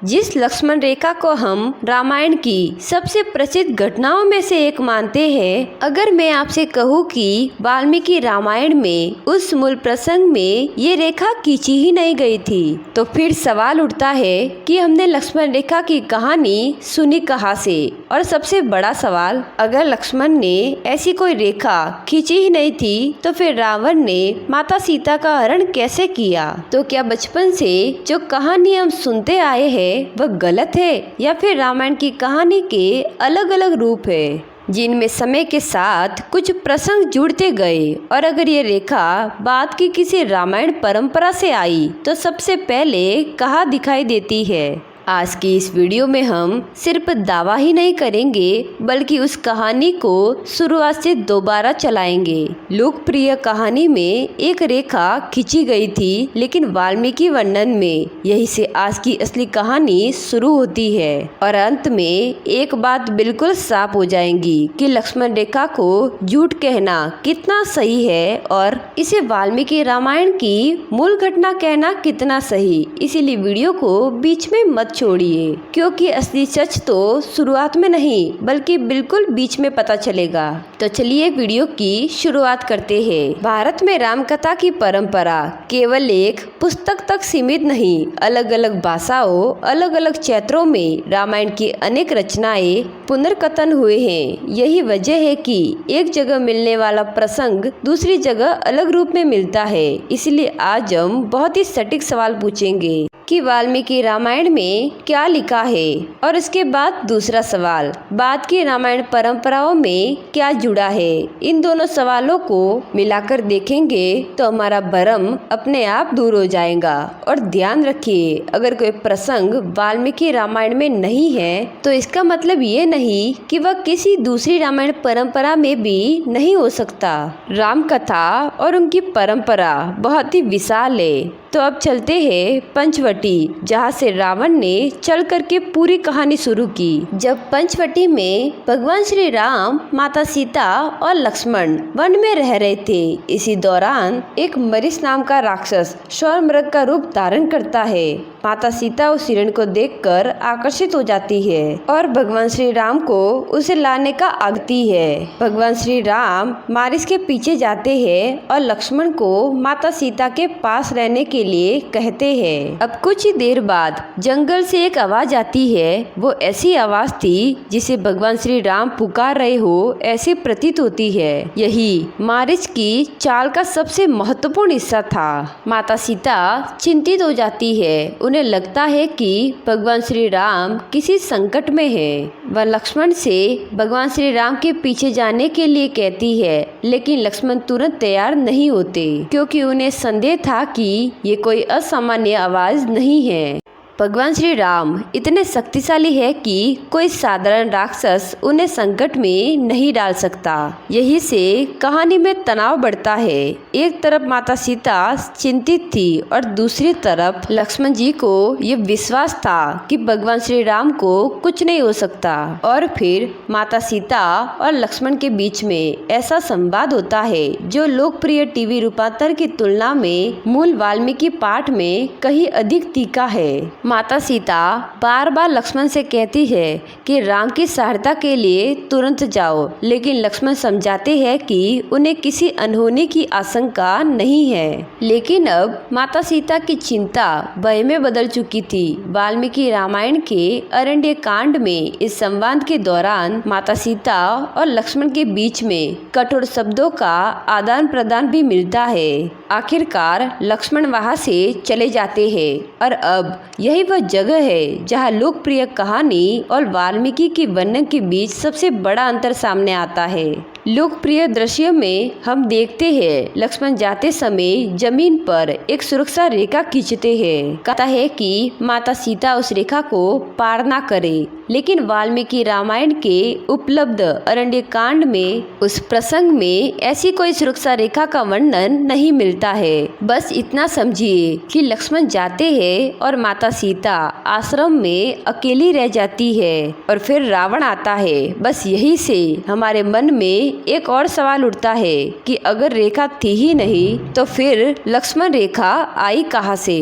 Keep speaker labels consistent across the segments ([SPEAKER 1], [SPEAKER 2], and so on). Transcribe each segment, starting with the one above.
[SPEAKER 1] जिस लक्ष्मण रेखा को हम रामायण की सबसे प्रसिद्ध घटनाओं में से एक मानते हैं, अगर मैं आपसे कहूँ कि वाल्मीकि रामायण में उस मूल प्रसंग में ये रेखा खींची ही नहीं गई थी, तो फिर सवाल उठता है कि हमने लक्ष्मण रेखा की कहानी सुनी कहाँ से। और सबसे बड़ा सवाल, अगर लक्ष्मण ने ऐसी कोई रेखा खींची ही नहीं थी तो फिर रावण ने माता सीता का हरण कैसे किया? तो क्या बचपन से जो कहानी हम सुनते आए हैं वह गलत है, या फिर रामायण की कहानी के अलग अलग रूप है जिनमें समय के साथ कुछ प्रसंग जुड़ते गए? और अगर ये रेखा बाद की किसी रामायण परंपरा से आई तो सबसे पहले कहाँ दिखाई देती है? आज की इस वीडियो में हम सिर्फ दावा ही नहीं करेंगे, बल्कि उस कहानी को शुरुआत से दोबारा चलाएंगे। लोकप्रिय कहानी में एक रेखा खींची गई थी, लेकिन वाल्मीकि वर्णन में यही से आज की असली कहानी शुरू होती है। और अंत में एक बात बिल्कुल साफ हो जाएगी कि लक्ष्मण रेखा को झूठ कहना कितना सही है और इसे वाल्मीकि रामायण की मूल घटना कहना कितना सही। इसीलिए वीडियो को बीच में मत छोड़िए, क्योंकि असली सच तो शुरुआत में नहीं बल्कि बिल्कुल बीच में पता चलेगा। तो चलिए वीडियो की शुरुआत करते हैं। भारत में राम कथा की परंपरा केवल एक पुस्तक तक सीमित नहीं, अलग अलग भाषाओं, अलग अलग क्षेत्रों में रामायण की अनेक रचनाएं पुनर्कथन हुए हैं। यही वजह है कि एक जगह मिलने वाला प्रसंग दूसरी जगह अलग रूप में मिलता है। इसलिए आज हम बहुत ही सटीक सवाल पूछेंगे कि वाल्मीकि रामायण में क्या लिखा है, और इसके बाद दूसरा सवाल, बाद की रामायण परंपराओं में क्या जुड़ा है। इन दोनों सवालों को मिलाकर देखेंगे तो हमारा भ्रम अपने आप दूर हो जाएगा। और ध्यान रखिए, अगर कोई प्रसंग वाल्मीकि रामायण में नहीं है तो इसका मतलब ये नहीं कि वह किसी दूसरी रामायण परंपरा में भी नहीं हो सकता। राम कथा और उनकी परंपरा बहुत ही विशाल है। तो अब चलते हैं पंचवटी, जहाँ से रावण ने चल करके पूरी कहानी शुरू की। जब पंचवटी में भगवान श्री राम, माता सीता और लक्ष्मण वन में रह रहे थे, इसी दौरान एक मरीच नाम का राक्षस शौरमृग का रूप धारण करता है। माता सीता उस हिरण को देखकर आकर्षित हो जाती है और भगवान श्री राम को उसे लाने का आग्रहती है। भगवान श्री राम मारिच के पीछे जाते हैं और लक्ष्मण को माता सीता के पास रहने के लिए कहते हैं। अब कुछ ही देर बाद जंगल से एक आवाज आती है। वो ऐसी आवाज थी जिसे भगवान श्री राम पुकार रहे हो ऐसी प्रतीत होती है। यही मारिच की चाल का सबसे महत्वपूर्ण हिस्सा था। माता सीता चिंतित हो जाती है। उन्हें लगता है कि भगवान श्री राम किसी संकट में है। वह लक्ष्मण से भगवान श्री राम के पीछे जाने के लिए कहती है, लेकिन लक्ष्मण तुरंत तैयार नहीं होते, क्योंकि उन्हें संदेह था कि ये कोई असामान्य आवाज नहीं है। भगवान श्री राम इतने शक्तिशाली है कि कोई साधारण राक्षस उन्हें संकट में नहीं डाल सकता। यही से कहानी में तनाव बढ़ता है। एक तरफ माता सीता चिंतित थी और दूसरी तरफ लक्ष्मण जी को ये विश्वास था कि भगवान श्री राम को कुछ नहीं हो सकता। और फिर माता सीता और लक्ष्मण के बीच में ऐसा संवाद होता है जो लोकप्रिय टीवी रूपांतर की तुलना में मूल वाल्मीकि पाठ में कहीं अधिक तीखा है। माता सीता बार बार लक्ष्मण से कहती है कि राम की सहायता के लिए तुरंत जाओ, लेकिन लक्ष्मण समझाते हैं कि उन्हें किसी अनहोनी की आशंका नहीं है। लेकिन अब माता सीता की चिंता भय में बदल चुकी थी। वाल्मीकि रामायण के अरण्य कांड में इस संवाद के दौरान माता सीता और लक्ष्मण के बीच में कठोर शब्दों का आदान प्रदान भी मिलता है। आखिरकार लक्ष्मण वहां से चले जाते हैं और अब यही वह जगह है जहां लोकप्रिय कहानी और वाल्मीकि की वर्णन के बीच सबसे बड़ा अंतर सामने आता है। लोकप्रिय दृश्यों में हम देखते हैं लक्ष्मण जाते समय जमीन पर एक सुरक्षा रेखा खींचते हैं। कहता है कि माता सीता उस रेखा को पार ना करे, लेकिन वाल्मीकि रामायण के उपलब्ध अरण्य कांड में उस प्रसंग में ऐसी कोई सुरक्षा रेखा का वर्णन नहीं मिलता है। बस इतना समझिए कि लक्ष्मण जाते हैं और माता सीता आश्रम में अकेली रह जाती है और फिर रावण आता है। बस यही से हमारे मन में एक और सवाल उठता है कि अगर रेखा थी ही नहीं तो फिर लक्ष्मण रेखा आई कहाँ से।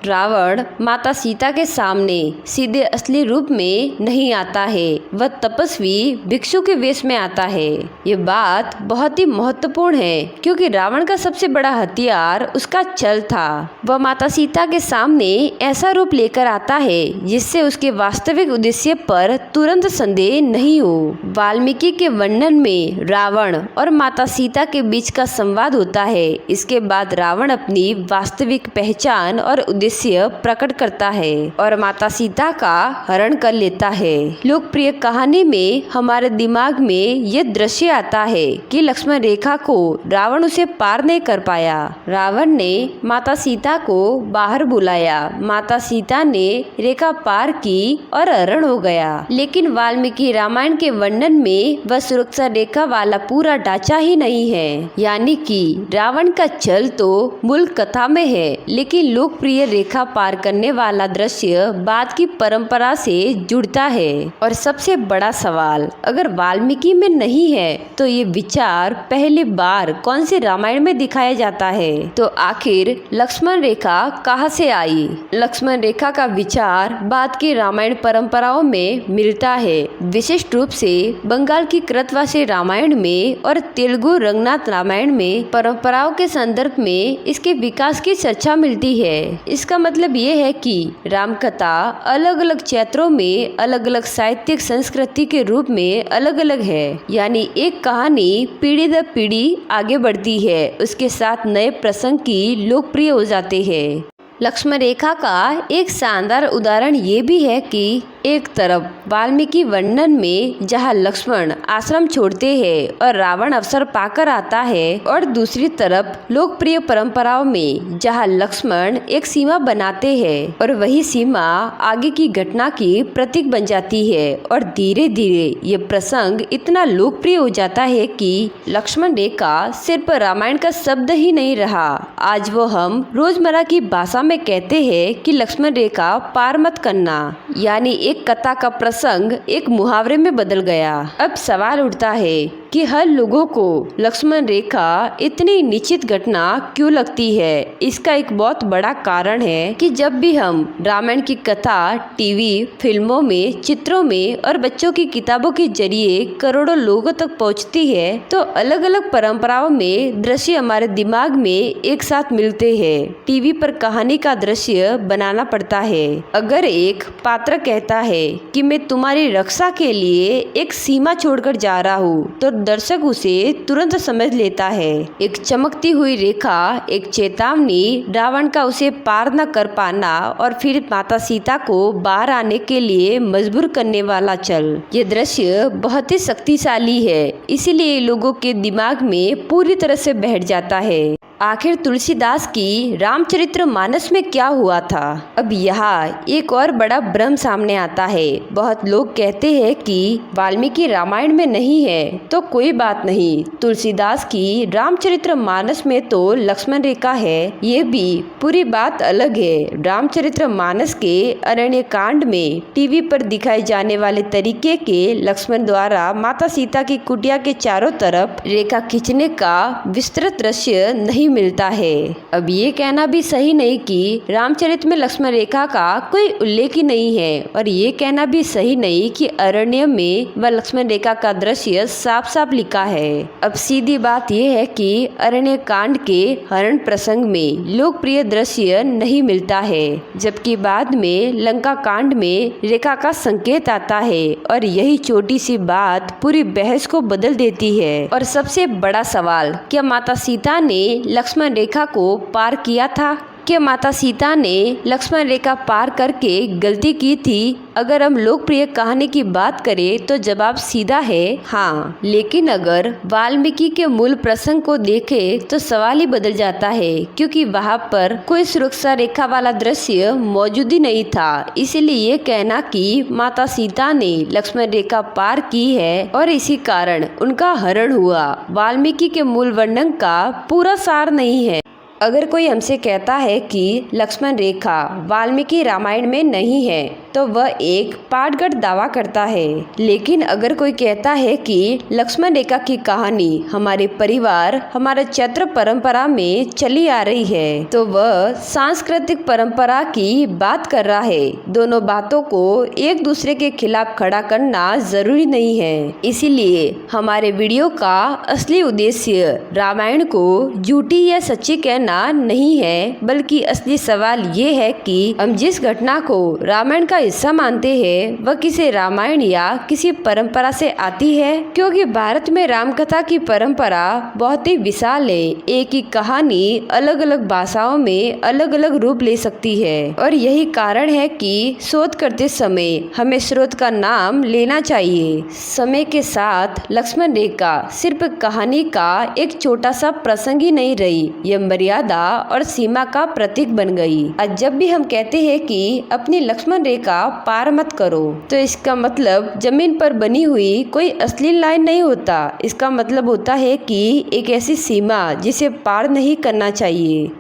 [SPEAKER 1] रावण माता सीता के सामने सीधे असली रूप में नहीं आता है, वह तपस्वी भिक्षु के वेश में आता है। ये बात बहुत ही महत्वपूर्ण है क्योंकि रावण का सबसे बड़ा हथियार उसका छल था। वह माता सीता के सामने ऐसा रूप लेकर आता है जिससे उसके वास्तविक उद्देश्य पर तुरंत संदेह नहीं हो। वाल्मीकि के वर्णन में रावण और माता सीता के बीच का संवाद होता है। इसके बाद रावण अपनी वास्तविक पहचान और उद्देश्य प्रकट करता है और माता सीता का हरण कर लेता है। लोकप्रिय कहानी में हमारे दिमाग में यह दृश्य आता है कि लक्ष्मण रेखा को रावण उसे पार नहीं कर पाया। रावण ने माता सीता को बाहर बुलाया, माता सीता ने रेखा पार की और हरण हो गया। लेकिन वाल्मीकि रामायण के वर्णन में वह सुरक्षा रेखा वाला पूरा ढांचा ही नहीं है, यानी कि रावण का छल तो मूल कथा में है, लेकिन लोकप्रिय रेखा पार करने वाला दृश्य बाद की परंपरा से जुड़ता है। और सबसे बड़ा सवाल, अगर वाल्मीकि में नहीं है तो ये विचार पहली बार कौन से रामायण में दिखाया जाता है? तो आखिर लक्ष्मण रेखा कहाँ से आई? लक्ष्मण रेखा का विचार बाद की रामायण परंपराओं में मिलता है, विशिष्ट रूप से बंगाल की कृतवासी रामायण में और तेलुगु रंगनाथ रामायण में परंपराओं के संदर्भ में इसके विकास की चर्चा मिलती है। इसका मतलब ये है कि राम कथा अलग अलग क्षेत्रों में अलग अलग साहित्यिक संस्कृति के रूप में अलग अलग है, यानी एक कहानी पीढ़ी दर पीढ़ी आगे बढ़ती है, उसके साथ नए प्रसंग की लोकप्रिय हो जाते हैं। लक्ष्मण रेखा का एक शानदार उदाहरण ये भी है कि एक तरफ वाल्मीकि वर्णन में जहाँ लक्ष्मण आश्रम छोड़ते हैं और रावण अवसर पाकर आता है, और दूसरी तरफ लोकप्रिय परंपराओं में जहाँ लक्ष्मण एक सीमा बनाते हैं और वही सीमा आगे की घटना की प्रतीक बन जाती है। और धीरे धीरे ये प्रसंग इतना लोकप्रिय हो जाता है कि लक्ष्मण रेखा सिर्फ रामायण का शब्द ही नहीं रहा, आज वो हम रोजमर्रा की भाषा में कहते हैं कि लक्ष्मण रेखा पार मत करना, यानी एक कथा का प्रसंग एक मुहावरे में बदल गया। अब सवाल उठता है कि हर लोगों को लक्ष्मण रेखा इतनी निश्चित घटना क्यों लगती है? इसका एक बहुत बड़ा कारण है कि जब भी हम रामायण की कथा टीवी, फिल्मों में, चित्रों में और बच्चों की किताबों के जरिए करोड़ों लोगों तक पहुंचती है, तो अलग अलग परंपराओं में दृश्य हमारे दिमाग में एक साथ मिलते हैं। टीवी पर कहानी का दृश्य बनाना पड़ता है। अगर एक पात्र कहता है कि मैं तुम्हारी रक्षा के लिए एक सीमा छोड़कर जा रहा हूँ, तो दर्शक उसे तुरंत समझ लेता है। एक चमकती हुई रेखा एक चेतावनी, रावण का उसे पार न कर पाना और फिर माता सीता को बाहर आने के लिए मजबूर करने वाला छल। ये दृश्य बहुत ही शक्तिशाली है, इसीलिए लोगों के दिमाग में पूरी तरह से बैठ जाता है। आखिर तुलसीदास की रामचरितमानस में क्या हुआ था? अब यहाँ एक और बड़ा भ्रम सामने आता है। बहुत लोग कहते हैं कि वाल्मीकि रामायण में नहीं है, तो कोई बात नहीं, तुलसीदास की रामचरितमानस में तो लक्ष्मण रेखा है। ये भी पूरी बात अलग है। रामचरितमानस के अरण्य कांड में टीवी पर दिखाए जाने वाले तरीके के लक्ष्मण द्वारा माता सीता की कुटिया के चारों तरफ रेखा खींचने का विस्तृत दृश्य नहीं मिलता है। अब ये कहना भी सही नहीं कि रामचरित में लक्ष्मण रेखा का कोई उल्लेख ही नहीं है, और ये कहना भी सही नहीं कि अरण्य में वह लक्ष्मण रेखा का दृश्य साफ साफ लिखा है। अब सीधी बात यह है कि अरण्य कांड के हरण प्रसंग में लोकप्रिय दृश्य नहीं मिलता है, जबकि बाद में लंका कांड में रेखा का संकेत आता है, और यही छोटी सी बात पूरी बहस को बदल देती है। और सबसे बड़ा सवाल, क्या माता सीता ने लक्ष्मण रेखा को पार किया था? कि माता सीता ने लक्ष्मण रेखा पार करके गलती की थी? अगर हम लोकप्रिय कहानी की बात करें तो जवाब सीधा है हाँ, लेकिन अगर वाल्मीकि के मूल प्रसंग को देखें तो सवाल ही बदल जाता है, क्योंकि वहाँ पर कोई सुरक्षा रेखा वाला दृश्य मौजूद ही नहीं था। इसीलिए ये कहना कि माता सीता ने लक्ष्मण रेखा पार की है और इसी कारण उनका हरण हुआ, वाल्मीकि के मूल वर्णन का पूरा सार नहीं है। अगर कोई हमसे कहता है कि लक्ष्मण रेखा वाल्मीकि रामायण में नहीं है तो वह एक पाटगढ़ दावा करता है। लेकिन अगर कोई कहता है कि लक्ष्मण रेखा की कहानी हमारे परिवार हमारे क्षेत्र परंपरा में चली आ रही है तो वह सांस्कृतिक परंपरा की बात कर रहा है। दोनों बातों को एक दूसरे के खिलाफ खड़ा करना जरूरी नहीं है। इसीलिए हमारे वीडियो का असली उद्देश्य रामायण को झूठी या सच्ची कहना नहीं है, बल्कि असली सवाल ये है कि हम जिस घटना को रामायण का हिस्सा मानते हैं वह किसी रामायण या किसी परंपरा से आती है। क्योंकि भारत में राम कथा की परंपरा बहुत ही विशाल है। एक ही कहानी अलग अलग भाषाओं में अलग अलग रूप ले सकती है और यही कारण है कि शोध करते समय हमें स्रोत का नाम लेना चाहिए। समय के साथ लक्ष्मण रेखा सिर्फ कहानी का एक छोटा सा प्रसंग ही नहीं रही, यह मर्यादा और सीमा का प्रतीक बन गई। आज जब भी हम कहते हैं कि अपनी लक्ष्मण रेखा पार मत करो तो इसका मतलब जमीन पर बनी हुई कोई असली लाइन नहीं होता। इसका मतलब होता है कि एक ऐसी सीमा जिसे पार नहीं करना चाहिए।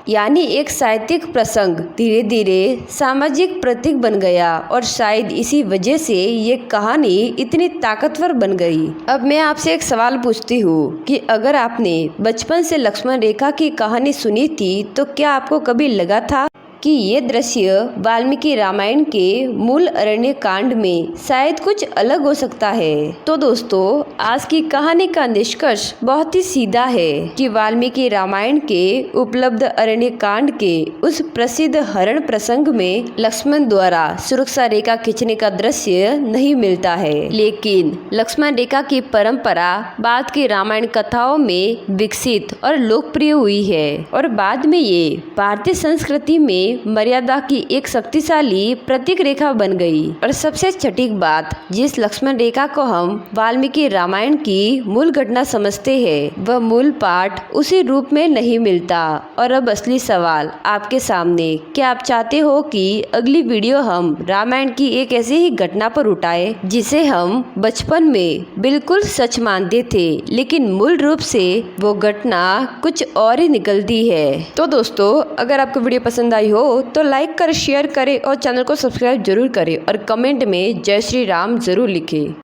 [SPEAKER 1] यानी एक साहित्यिक प्रसंग धीरे धीरे सामाजिक प्रतीक बन गया और शायद इसी वजह से ये कहानी इतनी ताकतवर बन गई। अब मैं आपसे एक सवाल पूछती हूँ कि अगर आपने बचपन से लक्ष्मण रेखा की कहानी सुनी थी तो क्या आपको कभी लगा था कि ये दृश्य वाल्मीकि रामायण के मूल अरण्य कांड में शायद कुछ अलग हो सकता है? तो दोस्तों, आज की कहानी का निष्कर्ष बहुत ही सीधा है कि वाल्मीकि रामायण के उपलब्ध अरण्य कांड के उस प्रसिद्ध हरण प्रसंग में लक्ष्मण द्वारा सुरक्षा रेखा खींचने का दृश्य नहीं मिलता है। लेकिन लक्ष्मण रेखा की परंपरा बाद की रामायण कथाओं में विकसित और लोकप्रिय हुई है और बाद में ये भारतीय संस्कृति में मर्यादा की एक शक्तिशाली प्रतीक रेखा बन गई। और सबसे सटीक बात, जिस लक्ष्मण रेखा को हम वाल्मीकि रामायण की मूल घटना समझते हैं वह मूल पाठ उसी रूप में नहीं मिलता। और अब असली सवाल आपके सामने, क्या आप चाहते हो कि अगली वीडियो हम रामायण की एक ऐसी ही घटना पर उठाए जिसे हम बचपन में बिल्कुल सच मानते थे लेकिन मूल रूप से वो घटना कुछ और ही निकलती है? तो दोस्तों, अगर आपको वीडियो पसंद आई हो तो लाइक करें, शेयर करें और चैनल को सब्सक्राइब जरूर करें और कमेंट में जय श्री राम जरूर लिखें।